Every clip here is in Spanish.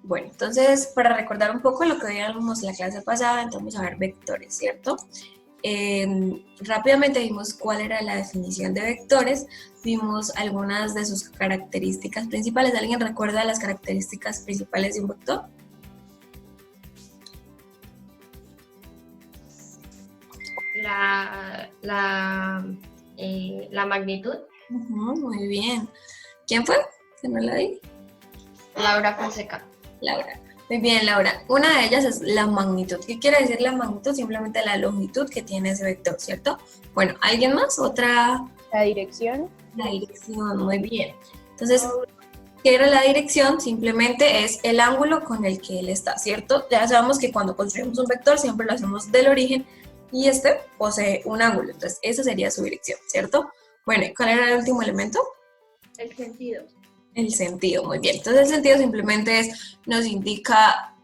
Bueno, entonces, para recordar un poco lo que veíamos la clase pasada, entonces vamos a ver vectores, ¿cierto? Rápidamente vimos cuál era la definición de vectores, vimos algunas de sus características principales. ¿Alguien recuerda las características principales de un vector? La magnitud. Muy bien. ¿Quién fue? ¿Que no la di? Laura Fonseca. Laura. Muy bien, Laura. Una de ellas es la magnitud. ¿Qué quiere decir la magnitud? Simplemente la longitud que tiene ese vector, ¿cierto? Bueno, ¿alguien más? ¿Otra? La dirección. La dirección, muy bien. Entonces, ¿qué era la dirección? Simplemente es el ángulo con el que él está, ¿cierto? Ya sabemos que cuando construimos un vector siempre lo hacemos del origen y este posee un ángulo. Entonces, esa sería su dirección, ¿cierto? Bueno, ¿y cuál era el último elemento? El sentido. El sentido, muy bien. Entonces el sentido simplemente nos indica,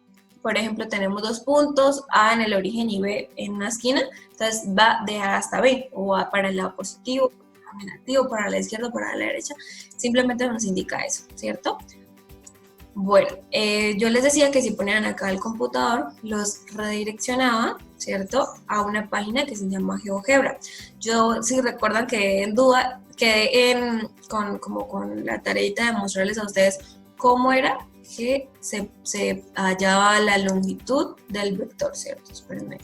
por ejemplo, tenemos dos puntos, A en el origen y B en una esquina, entonces va de A hasta B, o va para el lado positivo, para el lado negativo, para la izquierda, para la derecha, simplemente nos indica eso, ¿cierto? Bueno, yo les decía que si ponían acá el computador, los redireccionaba, ¿cierto?, a una página que se llama GeoGebra. Yo, si recuerdan, quedé en duda, con la tareita de mostrarles a ustedes cómo era que se hallaba la longitud del vector, ¿cierto? Espérenme.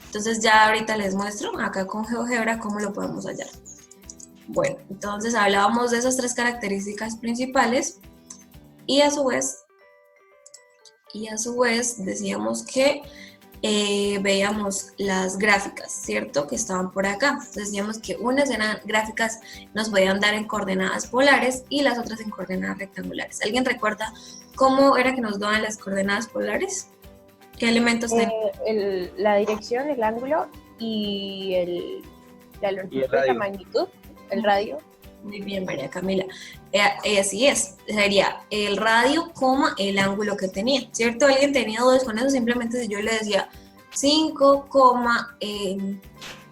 Entonces ya ahorita les muestro acá con GeoGebra cómo lo podemos hallar. Bueno, entonces hablábamos de esas tres características principales. Y a su vez decíamos que veíamos las gráficas, ¿cierto? Que estaban por acá. Entonces decíamos que unas eran gráficas, nos podían dar en coordenadas polares y las otras en coordenadas rectangulares. ¿Alguien recuerda cómo era que nos daban las coordenadas polares? ¿Qué elementos tenían? La dirección, el ángulo y la longitud, la magnitud, el radio. Muy bien, María Camila. Así es, sería el radio, el ángulo que tenía, ¿cierto? Alguien tenía dudas con eso, simplemente si yo le decía 5,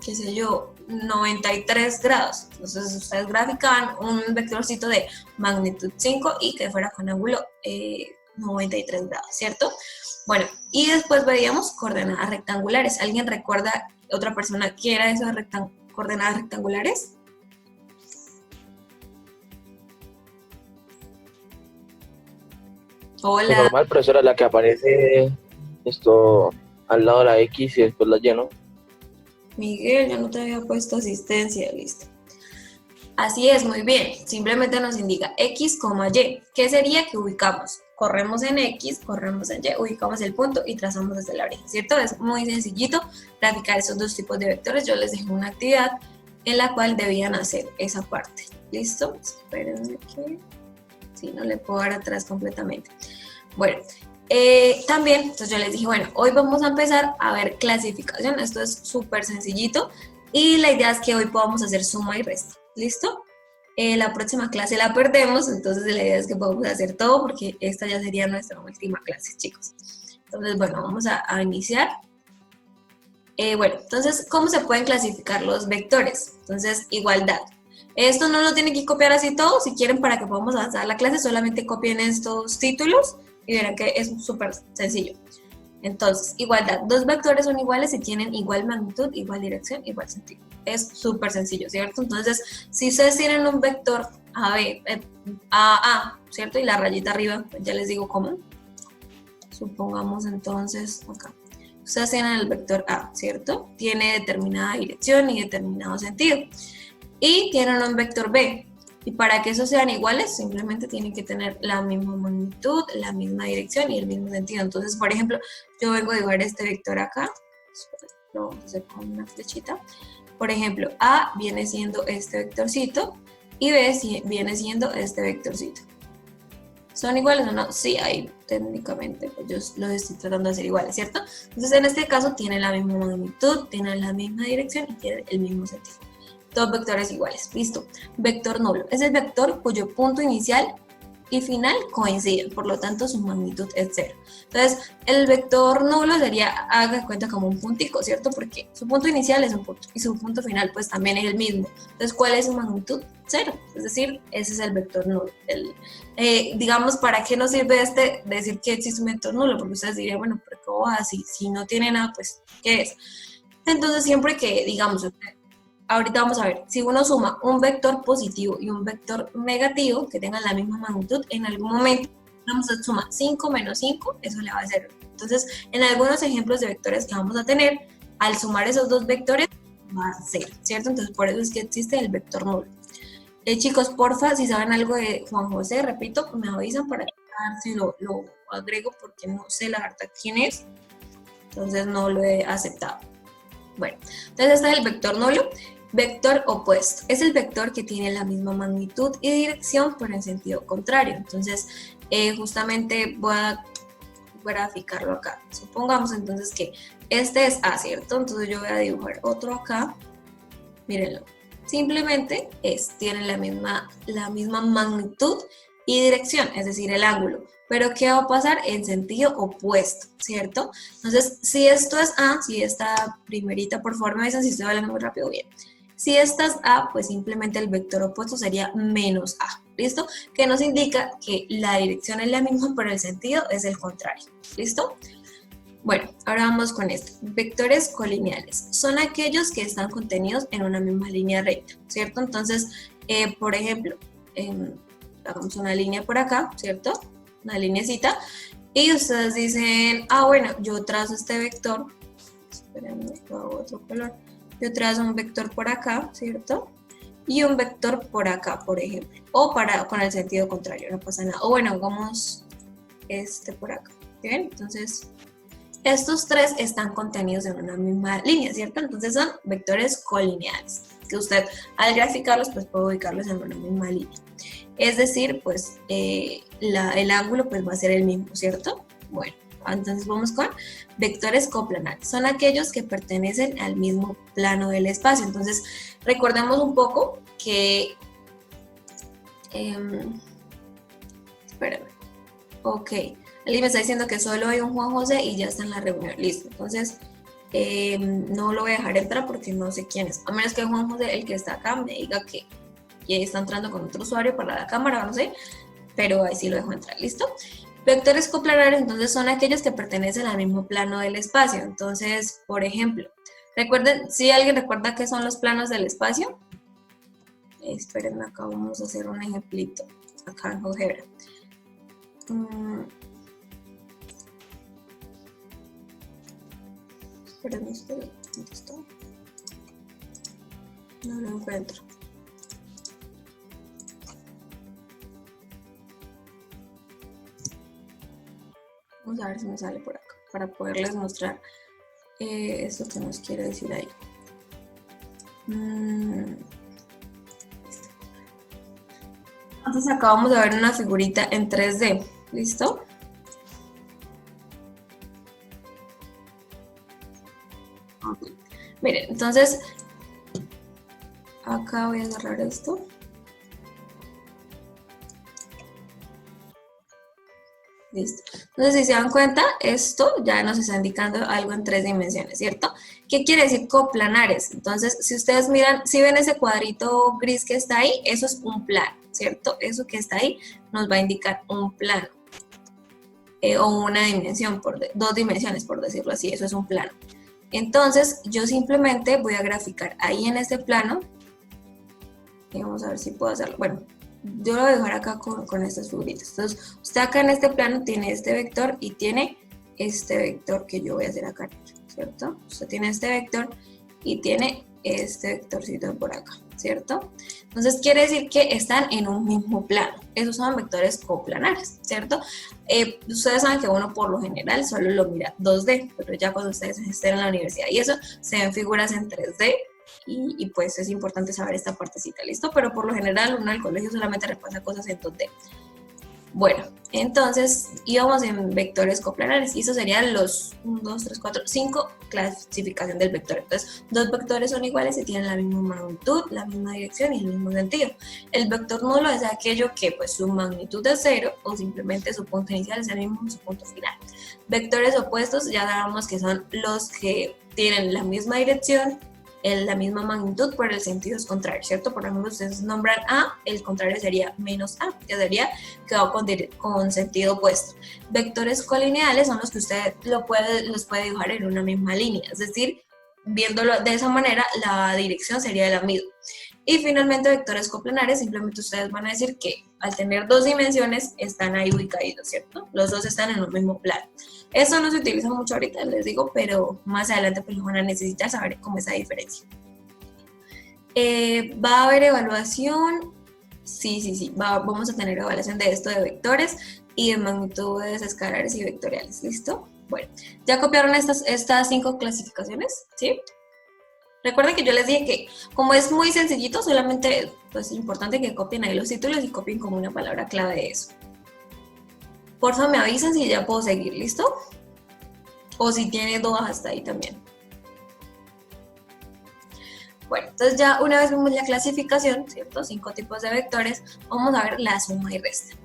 qué sé yo, 93 grados. Entonces ustedes graficaban un vectorcito de magnitud 5 y que fuera con ángulo 93 grados, ¿cierto? Bueno, y después veíamos coordenadas rectangulares. ¿Alguien recuerda, otra persona, qué era eso de coordenadas rectangulares? Hola. Lo normal, profesora, la que aparece esto al lado de la X y después la Y, ¿no? Miguel, ya no te había puesto asistencia, listo. Así es, muy bien. Simplemente nos indica X, Y. ¿Qué sería que ubicamos? Corremos en X, corremos en Y, ubicamos el punto y trazamos desde la origen, ¿cierto? Es muy sencillito graficar esos dos tipos de vectores. Yo les dejé una actividad en la cual debían hacer esa parte. ¿Listo? Espérenme que... Sí, no le puedo dar atrás completamente. Bueno, también, entonces yo les dije, bueno, hoy vamos a empezar a ver clasificación. Esto es súper sencillito y la idea es que hoy podamos hacer suma y resta. ¿Listo? La próxima clase la perdemos, entonces la idea es que podamos hacer todo porque esta ya sería nuestra última clase, chicos. Entonces, bueno, vamos a iniciar. Bueno, entonces, ¿cómo se pueden clasificar los vectores? Entonces, igualdad. Esto no lo tienen que copiar así todo. Si quieren, para que podamos avanzar la clase, solamente copien estos títulos y verán que es súper sencillo. Entonces, igualdad. Dos vectores son iguales si tienen igual magnitud, igual dirección, igual sentido. Es súper sencillo, ¿cierto? Entonces, si ustedes tienen un vector AA, ¿cierto? Y la rayita arriba, pues ya les digo cómo. Supongamos entonces acá. Ustedes tienen el vector A, ¿cierto? Tiene determinada dirección y determinado sentido. Y tienen un vector B. Y para que esos sean iguales, simplemente tienen que tener la misma magnitud, la misma dirección y el mismo sentido. Entonces, por ejemplo, yo vengo a dibujar este vector acá. Lo vamos a hacer con una flechita. Por ejemplo, A viene siendo este vectorcito y B viene siendo este vectorcito. ¿Son iguales o no? Sí, ahí técnicamente pues yo los estoy tratando de hacer iguales, ¿cierto? Entonces, en este caso, tienen la misma magnitud, tienen la misma dirección y tienen el mismo sentido. Dos vectores iguales, listo. Vector nulo es el vector cuyo punto inicial y final coinciden, por lo tanto su magnitud es 0. Entonces, el vector nulo sería, haga de cuenta como un puntico, ¿cierto? Porque su punto inicial es un punto y su punto final pues también es el mismo. Entonces, ¿cuál es su magnitud? 0. Es decir, ese es el vector nulo. Digamos, ¿para qué nos sirve decir que existe un vector nulo? Porque ustedes dirían, bueno, ¿pero cómo va? Si no tiene nada, pues, ¿qué es? Entonces, siempre que, digamos, ahorita vamos a ver, si uno suma un vector positivo y un vector negativo que tengan la misma magnitud, en algún momento vamos a sumar 5 menos 5, eso le va a ser 1. Entonces, en algunos ejemplos de vectores que vamos a tener, al sumar esos dos vectores, va a ser, ¿cierto? Entonces, por eso es que existe el vector nulo. Chicos, porfa, si saben algo de Juan José, repito, pues me avisan para ver si lo agrego, porque no sé la verdad quién es, entonces no lo he aceptado. Bueno, entonces este es el vector nulo. Vector opuesto es el vector que tiene la misma magnitud y dirección pero en sentido contrario. Entonces, justamente voy a graficarlo acá. Supongamos entonces que este es A, ¿cierto? Entonces yo voy a dibujar otro acá. Mírenlo. Simplemente tiene la misma magnitud y dirección, es decir, el ángulo. Pero ¿qué va a pasar? En sentido opuesto, ¿cierto? Entonces, si esto es A, si esta primerita, por favor me dicen si estoy hablando muy rápido, bien. Si esta es A, pues simplemente el vector opuesto sería menos A, ¿listo? Que nos indica que la dirección es la misma, pero el sentido es el contrario, ¿listo? Bueno, ahora vamos con esto. Vectores colineales son aquellos que están contenidos en una misma línea recta, ¿cierto? Entonces, por ejemplo, hagamos una línea por acá, ¿cierto? Una lineecita, y ustedes dicen, ah, bueno, yo trazo este vector, espérenme, hago otro color, yo trazo un vector por acá, ¿cierto? Y un vector por acá, por ejemplo, o con el sentido contrario, no pasa nada, o bueno, hagamos este por acá, ¿bien? Entonces, estos tres están contenidos en una misma línea, ¿cierto? Entonces son vectores colineales, que usted al graficarlos, pues puede ubicarlos en una misma línea. Es decir, pues el ángulo pues va a ser el mismo, ¿cierto? Bueno, entonces vamos con vectores coplanares. Son aquellos que pertenecen al mismo plano del espacio. Entonces, recordemos un poco que... espérame. Ok. Alguien me está diciendo que solo hay un Juan José y ya está en la reunión. Listo. Entonces, no lo voy a dejar entrar porque no sé quién es. A menos que Juan José, el que está acá, me diga que está entrando con otro usuario para la cámara, no sé, pero ahí sí lo dejo entrar, ¿listo? Vectores coplanares, entonces, son aquellos que pertenecen al mismo plano del espacio. Entonces, por ejemplo, recuerden, si alguien recuerda qué son los planos del espacio, espérenme, acá vamos a hacer un ejemplito, acá en GeoGebra. Espérenme, ¿dónde está? No lo encuentro. Vamos a ver si me sale por acá, para poderles mostrar esto que nos quiere decir ahí. Entonces acá vamos a ver una figurita en 3D, ¿listo? Okay. Miren, entonces, acá voy a cerrar esto. Listo. Entonces, si se dan cuenta, esto ya nos está indicando algo en 3 dimensiones, ¿cierto? ¿Qué quiere decir coplanares? Entonces, si ustedes miran, si ven ese cuadrito gris que está ahí, eso es un plano, ¿cierto? Eso que está ahí nos va a indicar un plano. O una dimensión, 2 dimensiones, por decirlo así, eso es un plano. Entonces, yo simplemente voy a graficar ahí en este plano. Y vamos a ver si puedo hacerlo. Bueno, yo lo voy a dejar acá con estas figuritas. Entonces, usted acá en este plano tiene este vector y tiene este vector que yo voy a hacer acá, ¿cierto? Usted tiene este vector y tiene este vectorcito por acá, ¿cierto? Entonces, quiere decir que están en un mismo plano. Esos son vectores coplanares, ¿cierto? Ustedes saben que uno por lo general solo lo mira 2D, pero ya cuando ustedes estén en la universidad y eso, se ven figuras en 3D. Y pues es importante saber esta partecita, ¿listo? Pero por lo general uno del colegio solamente repasa cosas en 2D. Bueno, entonces íbamos en vectores coplanares y eso serían los 1, 2, 3, 4, 5 clasificación del vector. Entonces, dos vectores son iguales y tienen la misma magnitud, la misma dirección y el mismo sentido. El vector nulo es aquello que pues su magnitud es 0 o simplemente su punto inicial es el mismo que su punto final. Vectores opuestos ya sabemos que son los que tienen la misma dirección, la misma magnitud, pero el sentido es contrario, ¿cierto? Por ejemplo, ustedes nombran A, el contrario sería menos A, que sería que va con sentido opuesto. Vectores colineales son los que usted los puede dibujar en una misma línea, es decir, viéndolo de esa manera, la dirección sería la misma. Y finalmente, vectores coplanares, simplemente ustedes van a decir que al tener dos dimensiones están ahí ubicados, ¿cierto? Los dos están en un mismo plano. Eso no se utiliza mucho ahorita, les digo, pero más adelante pues lo van a necesitar saber cómo es esa diferencia. ¿Va a haber evaluación? Sí, vamos a tener evaluación de esto de vectores y de magnitudes escalares y vectoriales, ¿listo? Bueno, ¿ya copiaron estas 5 clasificaciones? ¿Sí? Recuerden que yo les dije que como es muy sencillito, solamente pues es importante que copien ahí los títulos y copien como una palabra clave de eso. Porfa, me avisan si ya puedo seguir, ¿listo? O si tiene dudas hasta ahí también. Bueno, entonces ya una vez vimos la clasificación, ¿cierto? 5 tipos de vectores, vamos a ver la suma y resta.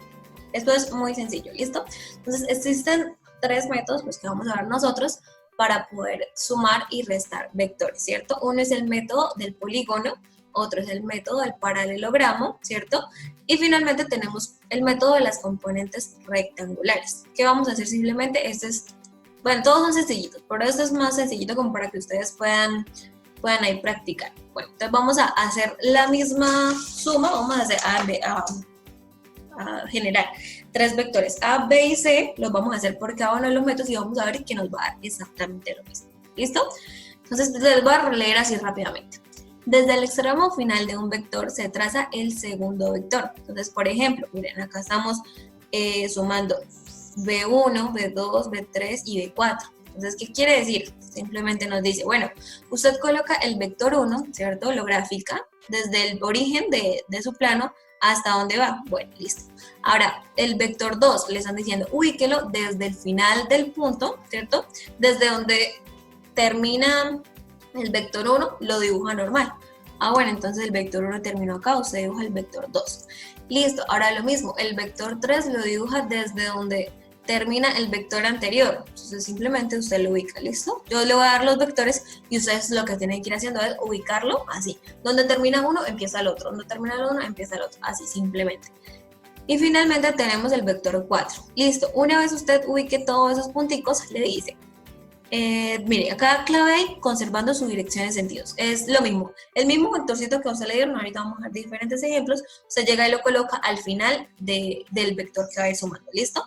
Esto es muy sencillo, ¿listo? Entonces existen 3 métodos pues, que vamos a ver nosotros para poder sumar y restar vectores, ¿cierto? Uno es el método del polígono, otro es el método del paralelogramo, ¿cierto? Y finalmente tenemos el método de las componentes rectangulares. ¿Qué vamos a hacer? Simplemente bueno, todos son sencillitos, pero este es más sencillito como para que ustedes puedan ahí practicar. Bueno, entonces vamos a hacer la misma suma, vamos a hacer a generar 3 vectores A, B y C, los vamos a hacer por cada uno de los métodos y vamos a ver que nos va a dar exactamente lo mismo. ¿Listo? Entonces les voy a leer así rápidamente. Desde el extremo final de un vector se traza el segundo vector. Entonces, por ejemplo, miren, acá estamos sumando B1, B2, B3 y B4. Entonces, ¿qué quiere decir? Simplemente nos dice, bueno, usted coloca el vector 1, ¿cierto? Lo grafica desde el origen de su plano hasta dónde va. Bueno, listo. Ahora, el vector 2, le están diciendo, ubíquelo desde el final del punto, ¿cierto? Desde donde termina el vector 1, lo dibuja normal. Bueno, entonces el vector 1 terminó acá, usted dibuja el vector 2. Listo, ahora lo mismo, el vector 3 lo dibuja desde donde termina el vector anterior. Entonces simplemente usted lo ubica, ¿listo? Yo le voy a dar los vectores y ustedes lo que tienen que ir haciendo es ubicarlo así. Donde termina uno, empieza el otro. Donde termina el uno, empieza el otro. Así simplemente. Y finalmente tenemos el vector 4. Listo, una vez usted ubique todos esos punticos, le dice, mire, acá clave ahí, conservando su dirección de sentidos. Es lo mismo. El mismo vectorcito que a usted le dieron, ahorita vamos a ver diferentes ejemplos. Usted llega y lo coloca al final del vector que va a ir sumando, ¿listo?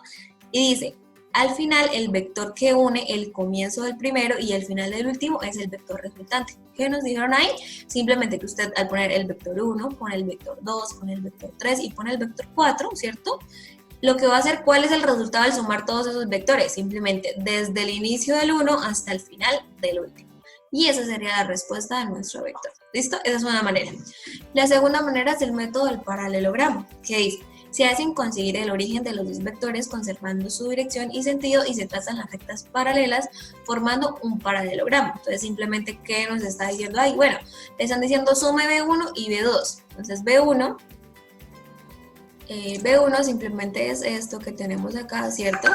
Y dice, al final el vector que une el comienzo del primero y el final del último es el vector resultante. ¿Qué nos dijeron ahí? Simplemente que usted al poner el vector 1, pone el vector 2, pone el vector 3 y pone el vector 4, ¿cierto? Lo que va a hacer, ¿cuál es el resultado al sumar todos esos vectores? Simplemente desde el inicio del 1 hasta el final del último. Y esa sería la respuesta de nuestro vector. ¿Listo? Esa es una manera. La segunda manera es el método del paralelogramo, que dice, se hacen conseguir el origen de los dos vectores conservando su dirección y sentido y se trazan las rectas paralelas formando un paralelogramo. Entonces simplemente, ¿qué nos está diciendo ahí? Bueno, le están diciendo sume B1 y B2. Entonces B1 simplemente es esto que tenemos acá, ¿cierto?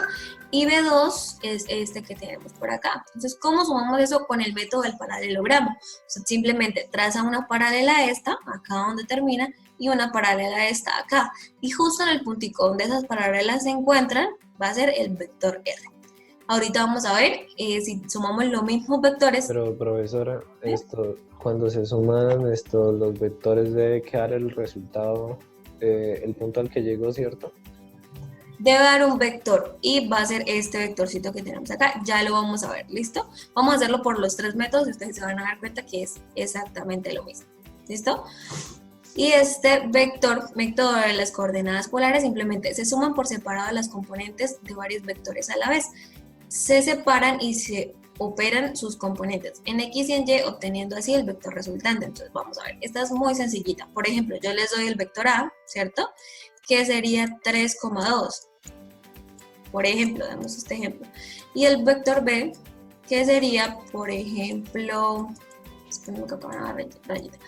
Y B2 es este que tenemos por acá. Entonces, ¿cómo sumamos eso con el método del paralelogramo? O sea, simplemente traza una paralela a esta, acá donde termina, y una paralela a esta acá. Y justo en el puntico donde esas paralelas se encuentran, va a ser el vector R. Ahorita vamos a ver si sumamos los mismos vectores. Pero, profesora, cuando se suman los vectores debe quedar el resultado, el punto al que llegó, ¿cierto? Debe dar un vector y va a ser este vectorcito que tenemos acá. Ya lo vamos a ver, ¿listo? Vamos a hacerlo por los 3 métodos y ustedes se van a dar cuenta que es exactamente lo mismo, ¿listo? Y este método de las coordenadas polares simplemente se suman por separado las componentes de varios vectores a la vez. Se separan y se operan sus componentes en X y en Y, obteniendo así el vector resultante. Entonces vamos a ver, esta es muy sencillita. Por ejemplo, yo les doy el vector A, ¿cierto? que sería 3,2. Por ejemplo, damos este ejemplo. Y el vector B, que sería, por ejemplo, espérenme que acá una rayita.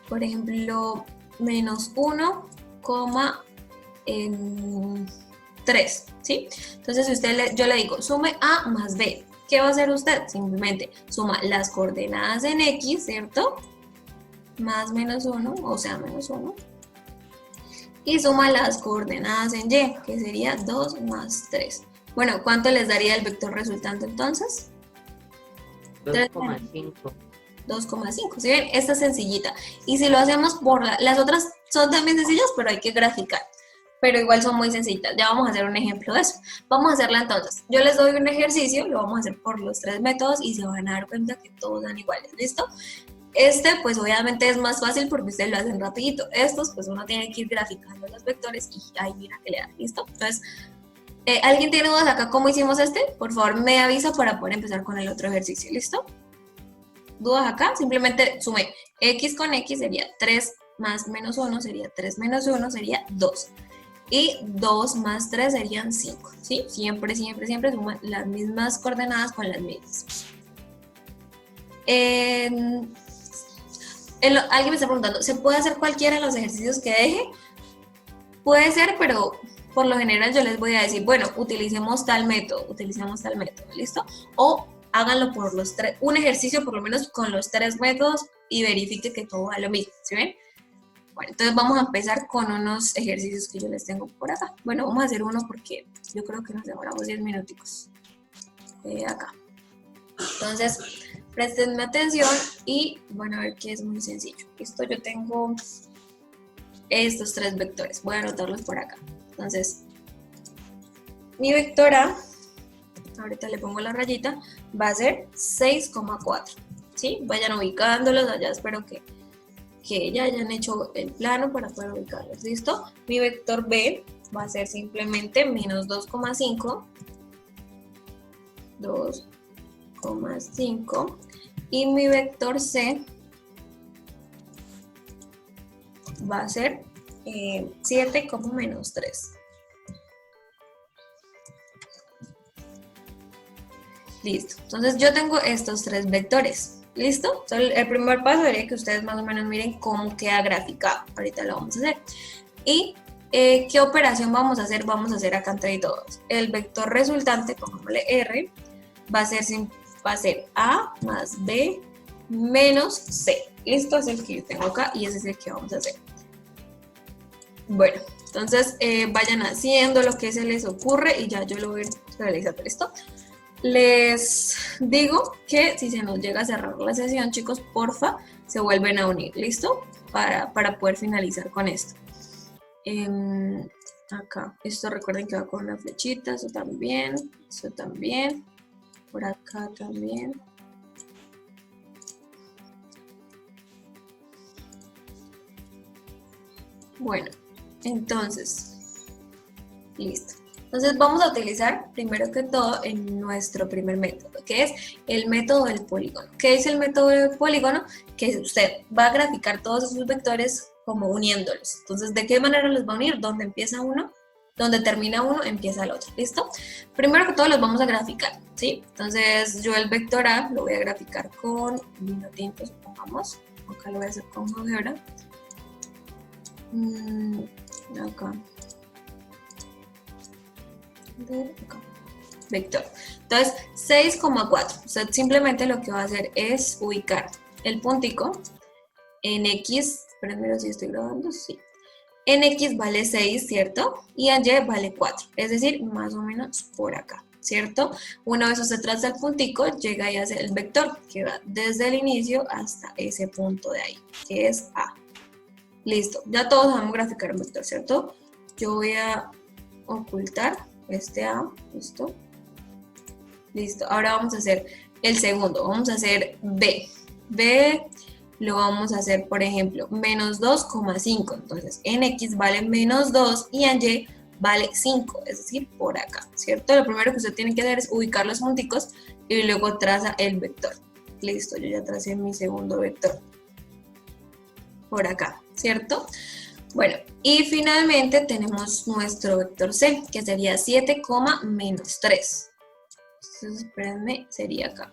Por ejemplo, menos 1,3, ¿sí? Entonces, yo le digo, sume A más B. ¿Qué va a hacer usted? Simplemente suma las coordenadas en X, ¿cierto? Más menos 1, o sea, menos 1. Y suma las coordenadas en Y, que sería 2 más 3. Bueno, ¿cuánto les daría el vector resultante entonces? 2,5. 2,5. ¿Sí ven? Esta es sencillita. Y si lo hacemos por las otras son también sencillas, pero hay que graficar. Pero igual son muy sencillitas. Ya vamos a hacer un ejemplo de eso. Vamos a hacerla entonces. Yo les doy un ejercicio, lo vamos a hacer por los 3 métodos y se van a dar cuenta que todos dan iguales. ¿Listo? Pues obviamente es más fácil porque ustedes lo hacen rapidito. Estos, pues uno tiene que ir graficando los vectores y ahí mira que le da. ¿Listo? Entonces, ¿alguien tiene dudas acá cómo hicimos este? Por favor, me avisa para poder empezar con el otro ejercicio. ¿Listo? ¿Dudas acá? Simplemente sumé X con X sería 3 más menos 1 sería 3 menos 1 sería 2. Y 2 más 3 serían 5. ¿Sí? Siempre suman las mismas coordenadas con las mismas. Alguien me está preguntando, ¿se puede hacer cualquiera de los ejercicios que deje? Puede ser, pero por lo general yo les voy a decir, bueno, utilicemos tal método, ¿listo? O háganlo por los 3, un ejercicio por lo menos con los 3 métodos y verifique que todo va lo mismo, ¿sí ven? Bueno, entonces vamos a empezar con unos ejercicios que yo les tengo por acá. Bueno, vamos a hacer uno porque yo creo que nos demoramos 10 minuticos. Acá. Entonces, prestenme atención y van a ver que es muy sencillo. Listo, yo tengo estos 3 vectores. Voy a anotarlos por acá. Entonces, mi vector A, ahorita le pongo la rayita, va a ser 6,4. ¿Sí? Vayan ubicándolos allá, espero que ya hayan hecho el plano para poder ubicarlos. ¿Listo? Mi vector B va a ser simplemente menos 2,5. 2,5 y mi vector C va a ser 7, menos 3. Listo. Entonces yo tengo estos 3 vectores. ¿Listo? Entonces, el primer paso sería que ustedes más o menos miren cómo queda graficado. Ahorita lo vamos a hacer. Y ¿qué operación vamos a hacer? Vamos a hacer acá entre todos. El vector resultante, pongámosle R, va a ser A más B menos C. Esto es el que yo tengo acá y ese es el que vamos a hacer. Bueno, entonces vayan haciendo lo que se les ocurre y ya yo lo voy realizando. ¿Listo? Les digo que si se nos llega a cerrar la sesión, chicos, porfa, se vuelven a unir. ¿Listo? Para poder finalizar con esto. Acá, esto recuerden que va con una flechita, eso también, por acá también. Bueno, entonces, listo. Entonces vamos a utilizar primero que todo en nuestro primer método, que es el método del polígono. ¿Qué es el método del polígono? Que usted va a graficar todos esos vectores como uniéndolos. Entonces, ¿de qué manera los va a unir? Donde empieza uno, donde termina uno, empieza el otro. ¿Listo? Primero que todo los vamos a graficar, ¿sí? Entonces, yo el vector A lo voy a graficar con vino tinto, supongamos. Acá lo voy a hacer con GeoGebra. Acá. Vector. Entonces, 6,4. Usted simplemente lo que va a hacer es ubicar el puntico en X. Primero si estoy grabando, sí. En X vale 6, ¿cierto? Y en Y vale 4. Es decir, más o menos por acá, ¿cierto? Una vez usted traza el puntico, llega y hace el vector que va desde el inicio hasta ese punto de ahí, que es A. Listo. Ya todos vamos a graficar un vector, ¿cierto? Yo voy a ocultar este A, ¿listo? Listo, ahora vamos a hacer el segundo, vamos a hacer B. B lo vamos a hacer, por ejemplo, menos 2,5. Entonces, en X vale menos 2 y en Y vale 5, es decir, por acá, ¿cierto? Lo primero que usted tiene que hacer es ubicar los punticos y luego traza el vector. Listo, yo ya tracé mi segundo vector. Por acá, ¿cierto? Bueno, y finalmente tenemos nuestro vector C, que sería 7, menos 3. Entonces, espérenme, sería acá.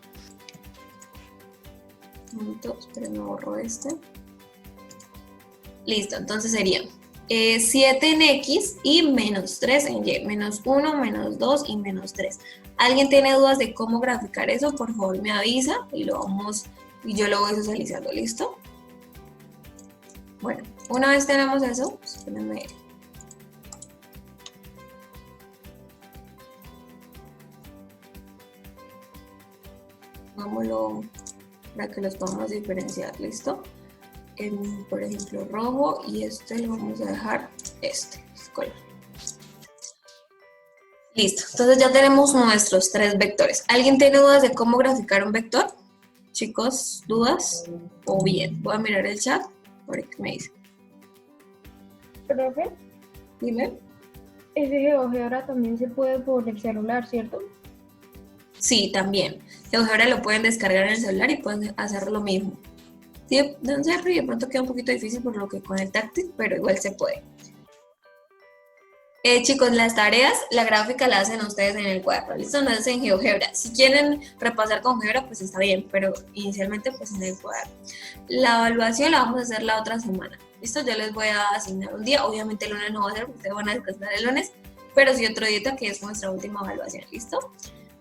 Un momento, espérenme, borro este. Listo, entonces sería 7 en X y menos 3 en Y. Menos 1, menos 2 y menos 3. ¿Alguien tiene dudas de cómo graficar eso? Por favor me avisa y yo lo voy socializando, ¿listo? Bueno, una vez tenemos eso, espérenme. Hagámoslo para que los podamos diferenciar, ¿listo? Por ejemplo, rojo, y este lo vamos a dejar este color. Listo, entonces ya tenemos nuestros 3 vectores. ¿Alguien tiene dudas de cómo graficar un vector? Chicos, ¿dudas? O bien, voy a mirar el chat, a ver qué me dice. Profe, Dime. ese GeoGebra también se puede por el celular, ¿cierto? Sí, también. GeoGebra lo pueden descargar en el celular y pueden hacer lo mismo. Sí, de pronto queda un poquito difícil por lo que con el táctil, pero igual se puede. Chicos, las tareas, la gráfica la hacen ustedes en el cuaderno, ¿listo? No es en GeoGebra. Si quieren repasar con GeoGebra, pues está bien, pero inicialmente pues en el cuaderno. La evaluación la vamos a hacer la otra semana, ¿listo? Yo les voy a asignar un día, obviamente el lunes no va a ser porque ustedes van a descansar el lunes, pero sí otro día que es nuestra última evaluación, ¿listo?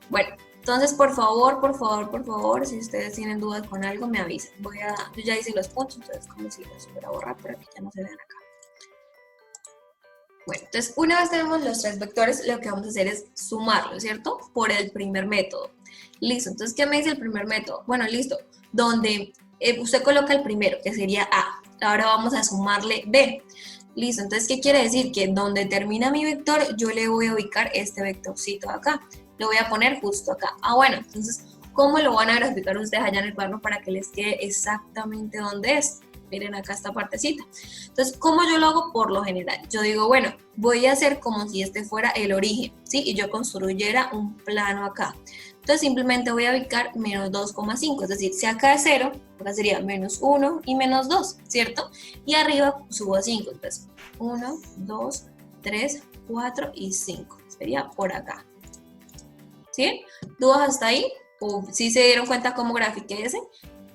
Bueno, entonces por favor, si ustedes tienen dudas con algo, me avisan. Yo ya hice los puntos, entonces como si los fuera a borrar para que ya no se vean acá. Bueno, entonces una vez tenemos los 3 vectores, lo que vamos a hacer es sumarlos, ¿cierto? Por el primer método. Listo, entonces, ¿qué me dice el primer método? Bueno, listo, donde usted coloca el primero, que sería A. Ahora vamos a sumarle B. Listo, entonces, ¿qué quiere decir? Que donde termina mi vector, yo le voy a ubicar este vectorcito acá. Lo voy a poner justo acá. Ah, bueno, entonces, ¿cómo lo van a graficar ustedes allá en el cuaderno para que les quede exactamente donde es? Miren acá esta partecita. Entonces, ¿cómo yo lo hago? Por lo general, yo digo, bueno, voy a hacer como si este fuera el origen, ¿sí? Y yo construyera un plano acá. Entonces, simplemente voy a ubicar menos 2,5, es decir, si acá es 0, acá sería menos 1 y menos 2, ¿cierto? Y arriba subo a 5, entonces 1, 2, 3, 4 y 5, sería por acá. ¿Sí? ¿Dudas hasta ahí? ¿O si se dieron cuenta cómo grafiqué ese?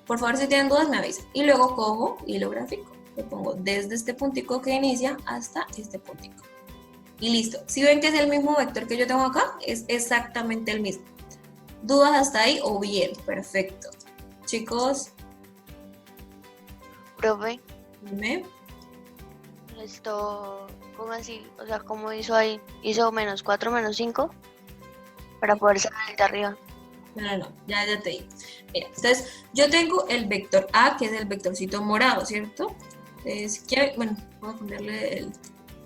Por favor, si tienen dudas, me avisan. Y luego cojo y lo grafico. Lo pongo desde este puntico que inicia hasta este puntico. Y listo. Si ven que es el mismo vector que yo tengo acá, es exactamente el mismo. ¿Dudas hasta ahí? O bien, perfecto. Chicos. Profe, Dime. ¿Cómo así? O sea, ¿cómo hizo ahí? ¿Hizo menos 4, menos 5? Para poder salir de arriba. No, ya te digo. Mira, entonces yo tengo el vector A, que es el vectorcito morado, ¿cierto? Si quieren, bueno, voy a ponerle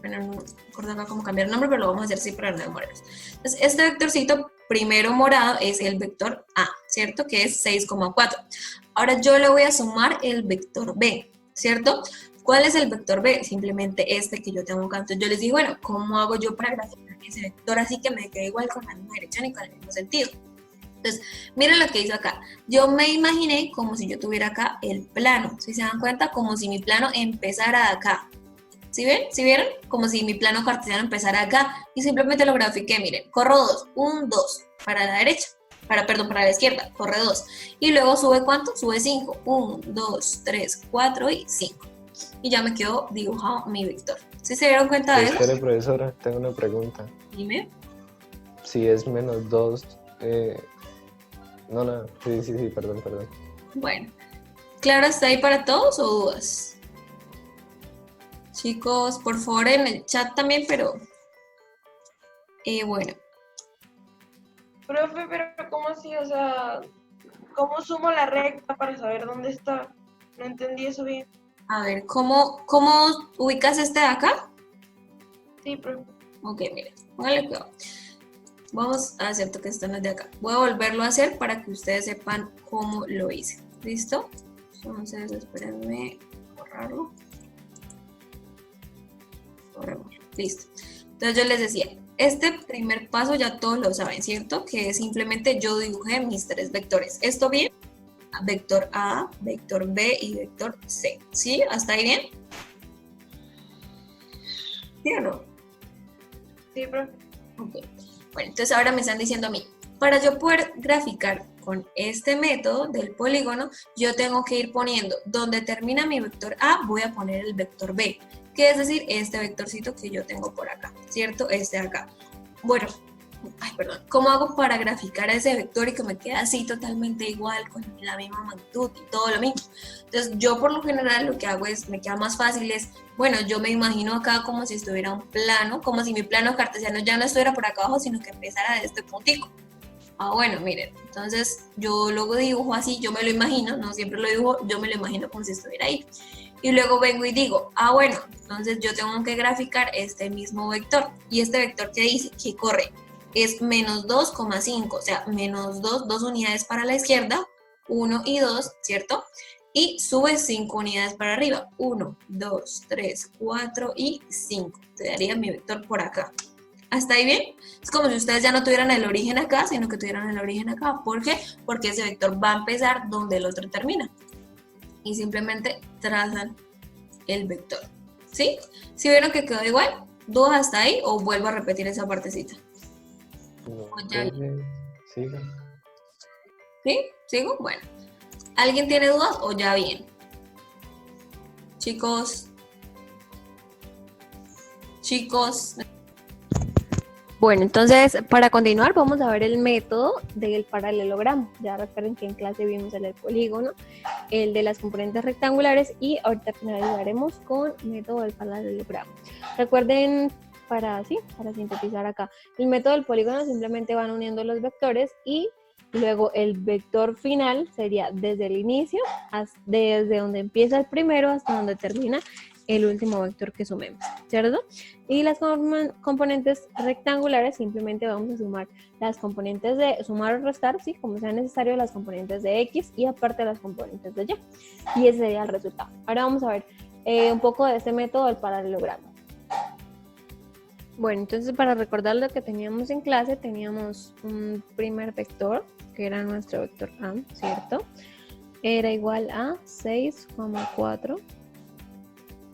no recuerdo acá cómo cambiar el nombre, pero lo vamos a hacer así para no demorarnos. Entonces, este vectorcito primero morado es el vector A, ¿cierto? Que es 6,4. Ahora yo le voy a sumar el vector B, ¿cierto? ¿Cuál es el vector B? Simplemente este que yo tengo acá. Entonces yo les digo, bueno, ¿cómo hago yo para graficar ese vector así que me quede igual con la misma dirección y con el mismo sentido? Entonces, miren lo que hizo acá. Yo me imaginé como si yo tuviera acá el plano. Si se dan cuenta, como si mi plano empezara de acá. ¿Sí ven? ¿Sí vieron? Como si mi plano cartesiano empezara acá. Y simplemente lo grafiqué, miren. Corro 2, 1, 2. Para la derecha. Para la izquierda. Corre 2. Y luego sube ¿cuánto? Sube 5. 1, 2, 3, 4 y 5. Y ya me quedó dibujado mi vector. ¿Sí se dieron cuenta de eso? Espere, profesora, tengo una pregunta. Dime. Si es menos 2... No, sí, perdón. Bueno, ¿claro está ahí para todos o dudas? Chicos, por favor en el chat también, pero bueno. Profe, pero ¿cómo así? O sea, ¿cómo sumo la recta para saber dónde está? No entendí eso bien. A ver, ¿cómo ubicas este de acá? Sí, profe. Ok, miren, póngale cuidado. Vamos a hacer que esto no es de acá. Voy a volverlo a hacer para que ustedes sepan cómo lo hice. ¿Listo? Entonces, espérenme, borrarlo. Listo. Entonces yo les decía, este primer paso ya todos lo saben, ¿cierto? Que es simplemente yo dibujé mis 3 vectores. ¿Esto bien? Vector A, vector B y vector C. ¿Sí? ¿Hasta ahí bien? ¿Sí o no? Sí, profe. Ok. Bueno, entonces ahora me están diciendo a mí, para yo poder graficar con este método del polígono, yo tengo que ir poniendo, donde termina mi vector A, voy a poner el vector B, que es decir, este vectorcito que yo tengo por acá, ¿cierto? Este de acá. Bueno, ay, perdón, ¿cómo hago para graficar ese vector y que me quede así totalmente igual, con la misma magnitud y todo lo mismo? Entonces, yo por lo general lo que hago es, me queda más fácil es, bueno, yo me imagino acá como si estuviera un plano, como si mi plano cartesiano ya no estuviera por acá abajo, sino que empezara de este puntico. Ah, bueno, miren, entonces yo luego dibujo así, yo me lo imagino, no siempre lo dibujo, yo me lo imagino como si estuviera ahí. Y luego vengo y digo, ah, bueno, entonces yo tengo que graficar este mismo vector. Y este vector que dice que corre es menos 2,5, o sea, menos 2 unidades para la izquierda, 1 y 2, ¿cierto? Y sube 5 unidades para arriba, 1, 2, 3, 4 y 5. Te daría mi vector por acá. ¿Hasta ahí bien? Es como si ustedes ya no tuvieran el origen acá, sino que tuvieran el origen acá. ¿Por qué? Porque ese vector va a empezar donde el otro termina. Y simplemente trazan el vector. ¿Sí? ¿Sí vieron que quedó igual? ¿Dudas hasta ahí o vuelvo a repetir esa partecita? No, O ya vi. siga. ¿Sí? ¿Sigo? Bueno. ¿Alguien tiene dudas o ya bien? Chicos. Bueno, entonces para continuar vamos a ver el método del paralelogramo. Ya recuerden que en clase vimos el del polígono, el de las componentes rectangulares y ahorita finalizaremos con el método del paralelogramo. Recuerden, para sintetizar acá, el método del polígono simplemente van uniendo los vectores y luego el vector final sería desde el inicio, desde donde empieza el primero hasta donde termina el último vector que sumemos, ¿cierto? Y las componentes rectangulares simplemente vamos a sumar las componentes de sumar o restar, ¿sí? Como sea necesario, las componentes de X y aparte las componentes de Y. Y ese sería el resultado. Ahora vamos a ver un poco de este método del paralelogramo. Bueno, entonces para recordar lo que teníamos en clase, teníamos un primer vector, que era nuestro vector A, ¿cierto? Era igual a 6,4.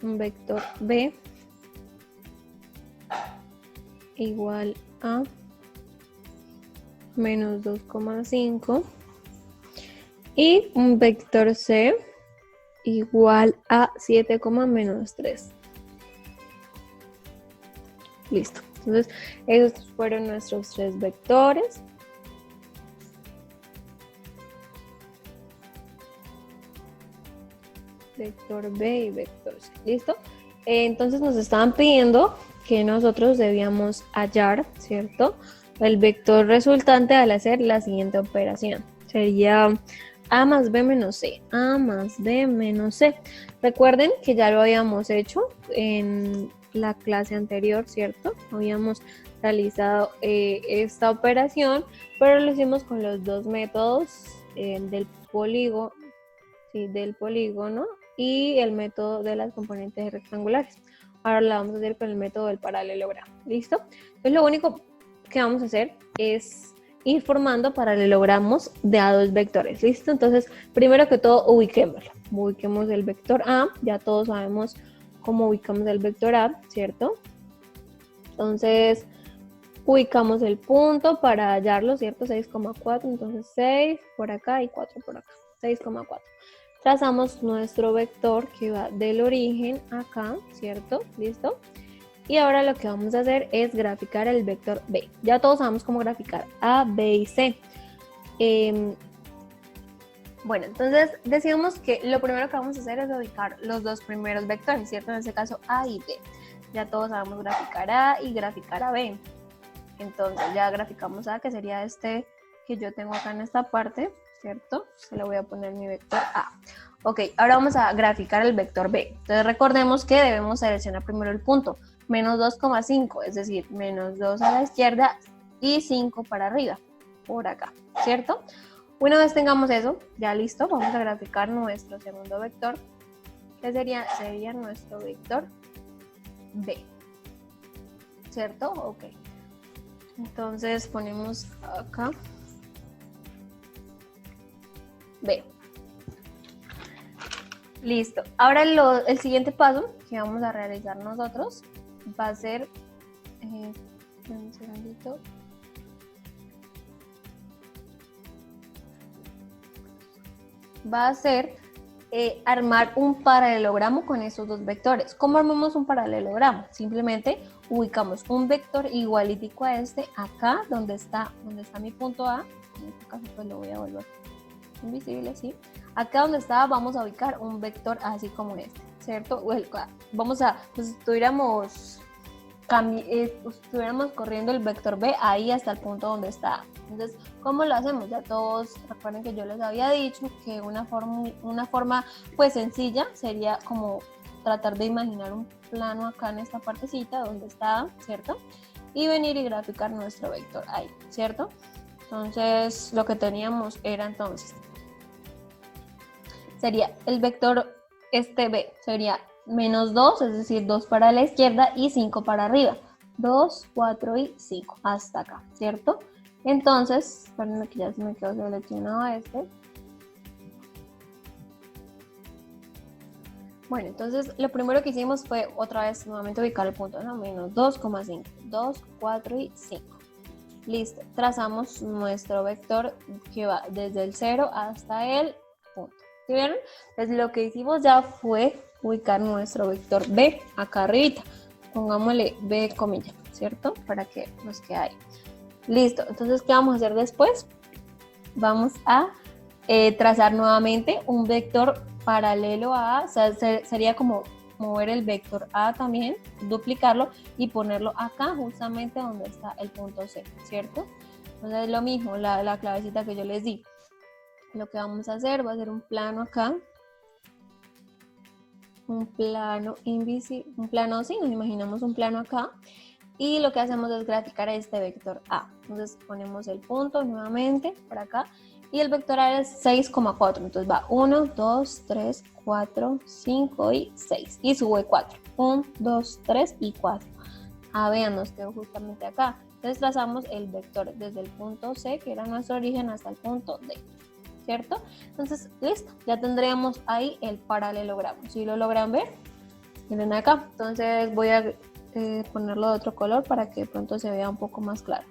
Un vector B igual a menos 2,5 y un vector C igual a 7,-3. Listo. Entonces, esos fueron nuestros tres vectores. Vector B y vector C. ¿Listo? Entonces nos estaban pidiendo que nosotros debíamos hallar, ¿cierto? El vector resultante al hacer la siguiente operación. Sería A más B menos C. A más B menos C. Recuerden que ya lo habíamos hecho en la clase anterior, ¿cierto? Habíamos realizado esta operación, pero lo hicimos con los dos métodos del polígono y el método de las componentes rectangulares. Ahora la vamos a hacer con el método del paralelogramo. ¿Listo? Entonces lo único que vamos a hacer es ir formando paralelogramos de a dos vectores. ¿Listo? Entonces, primero que todo, ubiquémoslo. Ubiquemos el vector A. Ya todos sabemos cómo ubicamos el vector A, ¿cierto? Entonces, ubicamos el punto para hallarlo, ¿cierto? 6,4. Entonces, 6 por acá y 4 por acá. 6,4. Trazamos nuestro vector que va del origen acá, ¿cierto? ¿Listo? Y ahora lo que vamos a hacer es graficar el vector B. Ya todos sabemos cómo graficar A, B y C. Bueno, entonces decíamos que lo primero que vamos a hacer es ubicar los dos primeros vectores, ¿cierto? En este caso A y B. Ya todos sabemos graficar A y graficar a B. Entonces ya graficamos A, que sería este que yo tengo acá en esta parte, ¿cierto? Se le voy a poner mi vector A. Ok, ahora vamos a graficar el vector B. Entonces recordemos que debemos seleccionar primero el punto, menos 2,5, es decir, menos 2 a la izquierda y 5 para arriba, por acá, ¿cierto? Una vez tengamos eso, ya listo, vamos a graficar nuestro segundo vector, que sería nuestro vector B, ¿cierto? Ok. Entonces ponemos acá B. Listo. Ahora el siguiente paso que vamos a realizar nosotros va a ser, un segundito. Va a ser armar un paralelogramo con esos dos vectores. ¿Cómo armamos un paralelogramo? Simplemente ubicamos un vector igualítico a este acá donde está mi punto A. En este caso pues lo voy a volver invisible, ¿sí? Acá donde está vamos a ubicar un vector así como este, ¿cierto? Vamos a, pues estuviéramos corriendo el vector B ahí hasta el punto donde está. Entonces, ¿cómo lo hacemos? Ya todos recuerden que yo les había dicho que una forma pues sencilla sería como tratar de imaginar un plano acá en esta partecita donde está, ¿cierto? Y venir y graficar nuestro vector ahí, ¿cierto? Entonces, lo que teníamos era entonces, sería el vector B, sería -2, es decir, 2 para la izquierda y 5 para arriba. 2, 4 y 5, hasta acá, ¿cierto? Entonces, espérenme que ya se me quedó seleccionado este. Bueno, entonces lo primero que hicimos fue otra vez nuevamente ubicar el punto, ¿no? -2,5, 2, 4 y 5. Listo, trazamos nuestro vector que va desde el 0 hasta el punto. ¿Sí vieron? Entonces lo que hicimos ya fue ubicar nuestro vector B acá arribita. Pongámosle B comilla, ¿cierto? Para que nos quede ahí. Listo, entonces ¿qué vamos a hacer después? Vamos a trazar nuevamente un vector paralelo a A, o sea, sería como mover el vector A también, duplicarlo y ponerlo acá justamente donde está el punto C, ¿cierto? Entonces lo mismo, la clavecita que yo les di. Lo que vamos a hacer va a ser un plano acá, un plano invisible, un plano así, nos imaginamos un plano acá. Y lo que hacemos es graficar este vector A. Entonces ponemos el punto nuevamente por acá. Y el vector A es 6,4. Entonces va 1, 2, 3, 4, 5 y 6. Y sube 4. 1, 2, 3 y 4. Vean, nos quedó justamente acá. Entonces trazamos el vector desde el punto C, que era nuestro origen, hasta el punto D. ¿Cierto? Entonces, listo. Ya tendríamos ahí el paralelogramo. Si lo logran ver, miren acá. Entonces voy a ponerlo de otro color para que de pronto se vea un poco más claro.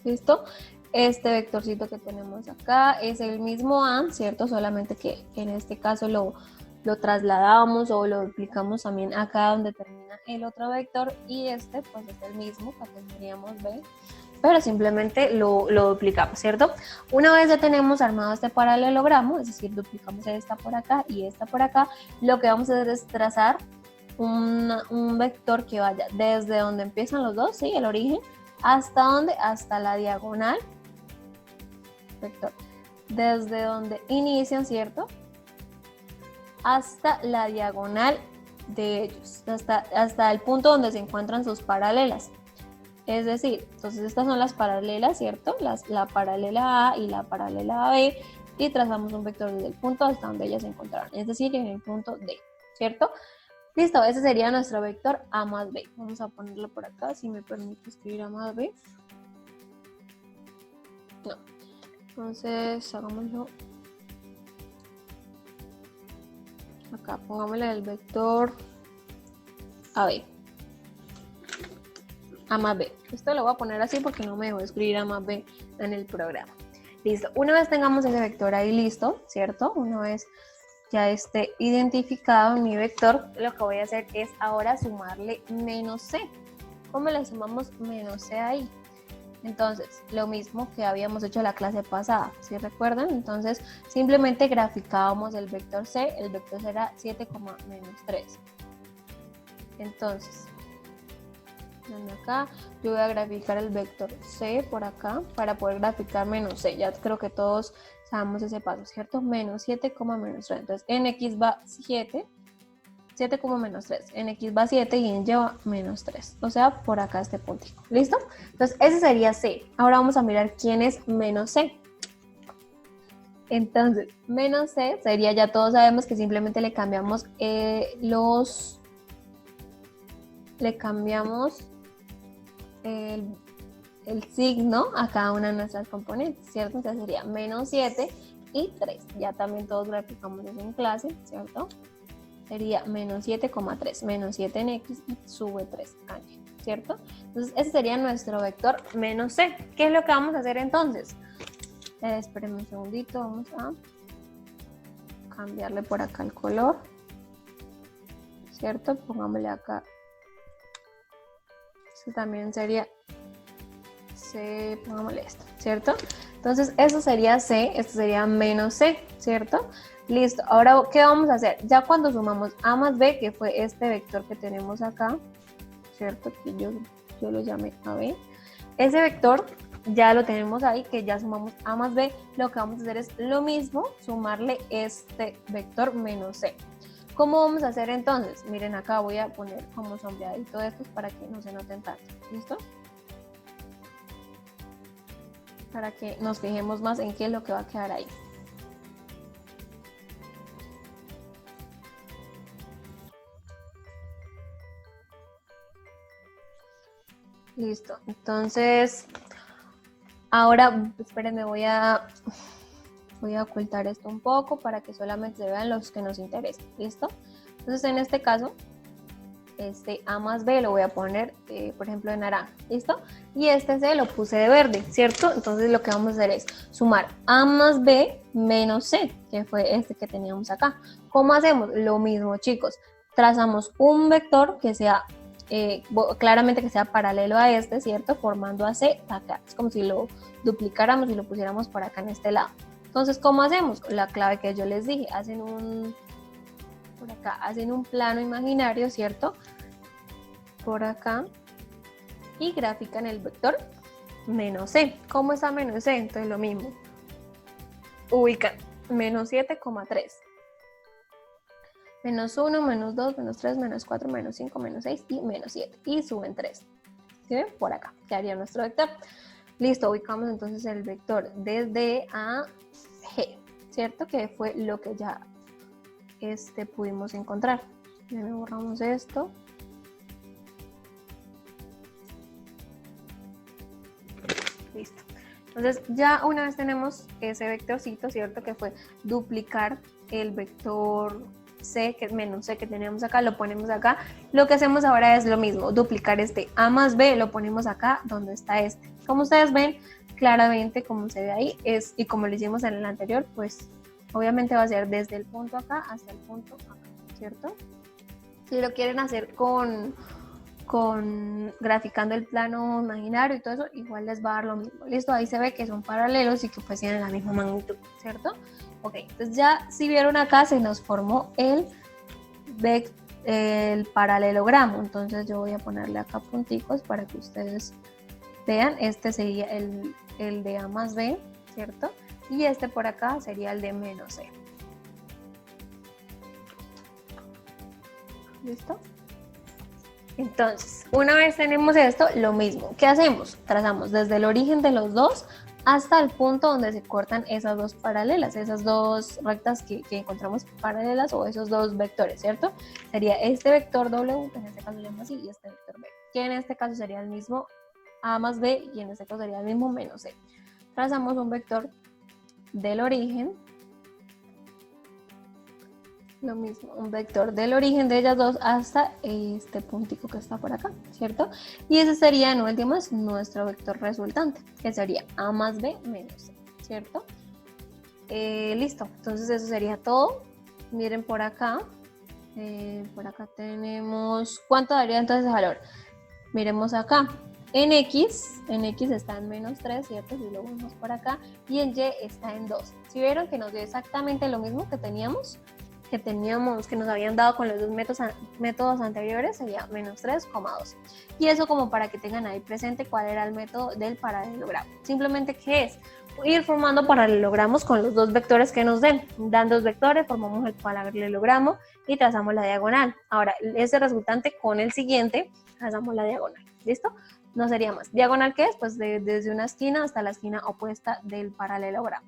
¿Listo? Este vectorcito que tenemos acá es el mismo A, ¿cierto? Solamente que en este caso lo trasladamos o lo duplicamos también acá donde termina el otro vector, y este pues es el mismo que tendríamos B, pero simplemente lo duplicamos, ¿cierto? Una vez ya tenemos armado este paralelogramo, es decir, duplicamos esta por acá y esta por acá, lo que vamos a hacer es trazar un vector que vaya desde donde empiezan los dos, ¿sí? El origen, ¿hasta dónde? Hasta la diagonal, vector, desde donde inician, ¿cierto? Hasta la diagonal de ellos, hasta el punto donde se encuentran sus paralelas. Es decir, entonces estas son las paralelas, ¿cierto? La paralela A y la paralela B, y trazamos un vector desde el punto hasta donde ellas se encontraron, es decir, en el punto D, ¿cierto? Listo, ese sería nuestro vector A más B. Vamos a ponerlo por acá, si me permite escribir A más B. No. Entonces, hagámoslo. Acá, pongámosle el vector AB. A más B. Esto lo voy a poner así porque no me dejó escribir A más B en el programa. Listo. Una vez tengamos ese vector ahí listo, ¿cierto? Una vez ya esté identificado mi vector, lo que voy a hacer es ahora sumarle menos C. ¿Cómo le sumamos menos C ahí? Entonces, lo mismo que habíamos hecho la clase pasada, ¿sí recuerdan? Entonces, simplemente graficábamos el vector C, el vector será 7,-3. Entonces, acá yo voy a graficar el vector C por acá para poder graficar menos C. Ya creo que todos sabemos ese paso, ¿cierto? Menos 7,-3. Entonces, en X va 7, 7,-3. En X va 7 y en Y va -3. O sea, por acá este puntito. ¿Listo? Entonces, ese sería C. Ahora vamos a mirar quién es menos C. Entonces, menos C sería, ya todos sabemos que simplemente le cambiamos le cambiamos el signo a cada una de nuestras componentes, ¿cierto? Entonces sería menos 7 y 3. Ya también todos graficamos eso en clase, ¿cierto? sería menos 7,3, menos 7 en X y sube 3 a Y, ¿cierto? Entonces ese sería nuestro vector menos C. ¿Qué es lo que vamos a hacer entonces? Espérenme un segundito, vamos a cambiarle por acá el color, ¿cierto? Pongámosle acá, esto también sería C, pongámosle esto, ¿cierto? Entonces eso sería C, esto sería menos C, ¿cierto? Listo, ahora ¿qué vamos a hacer? Ya cuando sumamos A más B, que fue este vector que tenemos acá, ¿cierto? Que yo lo llamé AB, ese vector ya lo tenemos ahí, que ya sumamos A más B, lo que vamos a hacer es lo mismo, sumarle este vector menos C. ¿Cómo vamos a hacer entonces? Miren, acá voy a poner como sombreadito estos para que no se noten tanto, ¿listo? Para que nos fijemos más en qué es lo que va a quedar ahí. Listo, entonces ahora espérenme, voy a ocultar esto un poco para que solamente se vean los que nos interesan, ¿listo? Entonces en este caso, este A más B lo voy a poner, por ejemplo, de naranja, ¿listo? Y este C lo puse de verde, ¿cierto? Entonces lo que vamos a hacer es sumar A más B menos C, que fue este que teníamos acá. ¿Cómo hacemos? Lo mismo, chicos. Trazamos un vector que sea, claramente que sea paralelo a este, ¿cierto? Formando a C acá. Es como si lo duplicáramos y lo pusiéramos por acá en este lado. Entonces, ¿cómo hacemos? La clave que yo les dije, por acá, hacen un plano imaginario, ¿cierto? Por acá. Y grafican el vector menos C. ¿Cómo está menos C? Entonces lo mismo. Ubican menos 7,3. Menos 1, menos 2, menos 3, menos 4, menos 5, menos 6 y menos 7. Y suben 3. ¿Sí ven? Por acá quedaría nuestro vector. Listo, ubicamos entonces el vector desde A G, ¿cierto? Que fue lo que ya pudimos encontrar. Ya me borramos esto. Listo. Entonces ya una vez tenemos ese vectorcito, ¿cierto? Que fue duplicar el vector C, que es menos C que teníamos acá, lo ponemos acá. Lo que hacemos ahora es lo mismo, duplicar este A más B, lo ponemos acá donde está este. Como ustedes ven, claramente como se ve ahí, y como lo hicimos en el anterior, pues obviamente va a ser desde el punto acá hasta el punto acá, ¿cierto? Si lo quieren hacer con graficando el plano imaginario y todo eso, igual les va a dar lo mismo. Listo, ahí se ve que son paralelos y que pues tienen la misma magnitud, ¿cierto? Ok, entonces ya si vieron acá se nos formó el paralelogramo. Entonces yo voy a ponerle acá punticos para que ustedes vean. Este sería el de A más B, ¿cierto? Y este por acá sería el de menos C. ¿Listo? Entonces, una vez tenemos esto, lo mismo. ¿Qué hacemos? Trazamos desde el origen de los dos hasta el punto donde se cortan esas dos paralelas, esas dos rectas que encontramos paralelas, o esos dos vectores, ¿cierto? Sería este vector W, que en este caso se llama así, y este vector B, que en este caso sería el mismo A más B, y en este caso sería el mismo menos C. Trazamos un vector del origen, lo mismo, un vector del origen de ellas dos hasta este puntico que está por acá, ¿cierto? Y ese sería, en últimas, nuestro vector resultante, que sería A más B menos C, ¿cierto? Listo, entonces eso sería todo. Miren por acá tenemos, ¿cuánto daría entonces el valor? Miremos acá, en X está en menos 3, ¿cierto? Si lo vemos por acá, y en Y está en 2. Si vieron que nos dio exactamente lo mismo que teníamos, que nos habían dado con los dos métodos anteriores, sería menos 3,2. Y eso como para que tengan ahí presente cuál era el método del paralelogramo. Simplemente, ¿qué es? Ir formando paralelogramos con los dos vectores que nos den. Dan dos vectores, formamos el paralelogramo y trazamos la diagonal. Ahora, ese resultante con el siguiente, trazamos la diagonal. ¿Listo? No sería más. ¿Diagonal qué es? Pues desde una esquina hasta la esquina opuesta del paralelogramo.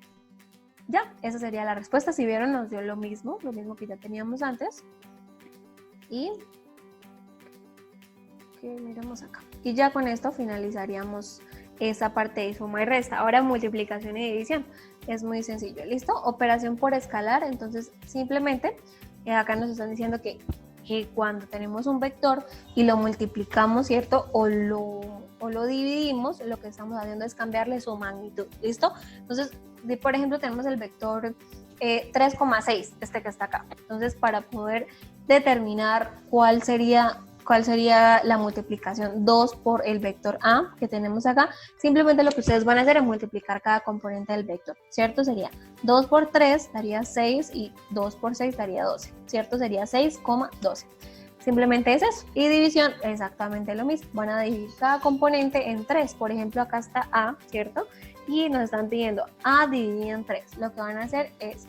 Ya, esa sería la respuesta. Si vieron, nos dio lo mismo que ya teníamos antes. Y miremos acá. Y ya con esto finalizaríamos esa parte de suma y resta. Ahora multiplicación y división. Es muy sencillo, ¿listo? Operación por escalar. Entonces, simplemente Acá nos están diciendo que cuando tenemos un vector y lo multiplicamos, ¿cierto? O lo dividimos, lo que estamos haciendo es cambiarle su magnitud, ¿listo? Entonces, por ejemplo, tenemos el vector 3,6, este que está acá. Entonces, para poder determinar cuál sería la multiplicación 2 por el vector A que tenemos acá, simplemente lo que ustedes van a hacer es multiplicar cada componente del vector, ¿cierto? Sería 2 por 3 daría 6 y 2 por 6 daría 12, ¿cierto? Sería 6,12. Simplemente es eso. Y división, exactamente lo mismo. Van a dividir cada componente en 3. Por ejemplo, acá está A, ¿cierto? Y nos están pidiendo A dividido en 3. Lo que van a hacer es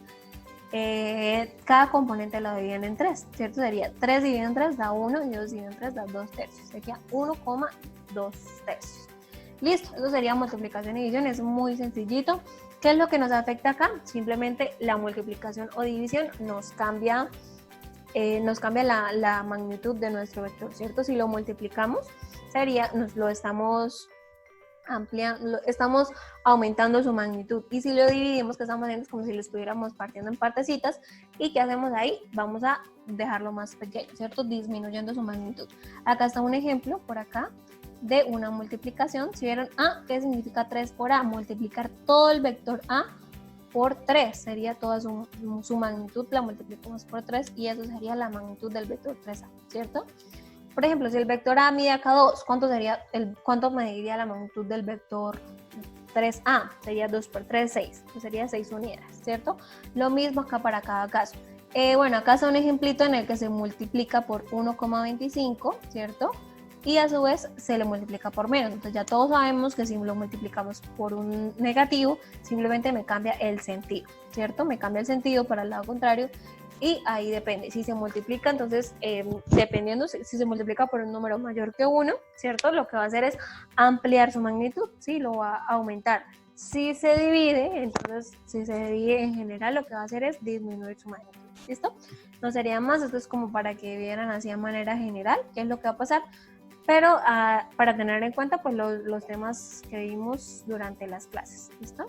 cada componente lo dividen en 3, ¿cierto? Sería 3 dividido en 3 da 1 y 2 dividido en 3 da 2 tercios. Sería 1,2 tercios. Listo, eso sería multiplicación y división, es muy sencillito. ¿Qué es lo que nos afecta acá? Simplemente la multiplicación o división nos cambia la magnitud de nuestro vector, ¿cierto? Si lo multiplicamos, lo estamos ampliando, estamos aumentando su magnitud, y si lo dividimos, que estamos haciendo es como si lo estuviéramos partiendo en partecitas, y ¿qué hacemos ahí? Vamos a dejarlo más pequeño, ¿cierto? Disminuyendo su magnitud. Acá está un ejemplo, por acá, de una multiplicación. Si vieron A, ¿qué significa 3 por A? Multiplicar todo el vector A por 3, sería toda su magnitud, la multiplicamos por 3 y eso sería la magnitud del vector 3A, ¿cierto? Por ejemplo, si el vector A mide acá 2, ¿cuánto mediría la magnitud del vector 3A? Sería 2 por 3, 6, que sería 6 unidades, ¿cierto? Lo mismo acá para cada caso. Bueno, acá está un ejemplito en el que se multiplica por 1,25, ¿cierto? Y a su vez se le multiplica por menos. Entonces ya todos sabemos que si lo multiplicamos por un negativo, simplemente me cambia el sentido, ¿cierto? Me cambia el sentido para el lado contrario y ahí depende. Si se multiplica, entonces dependiendo si se multiplica por un número mayor que 1, ¿cierto? Lo que va a hacer es ampliar su magnitud, ¿sí? Lo va a aumentar. Si se divide, entonces si se divide en general, lo que va a hacer es disminuir su magnitud, ¿listo? No sería más, esto es como para que vieran así de manera general qué es lo que va a pasar. Pero para tener en cuenta pues los temas que vimos durante las clases, ¿listo?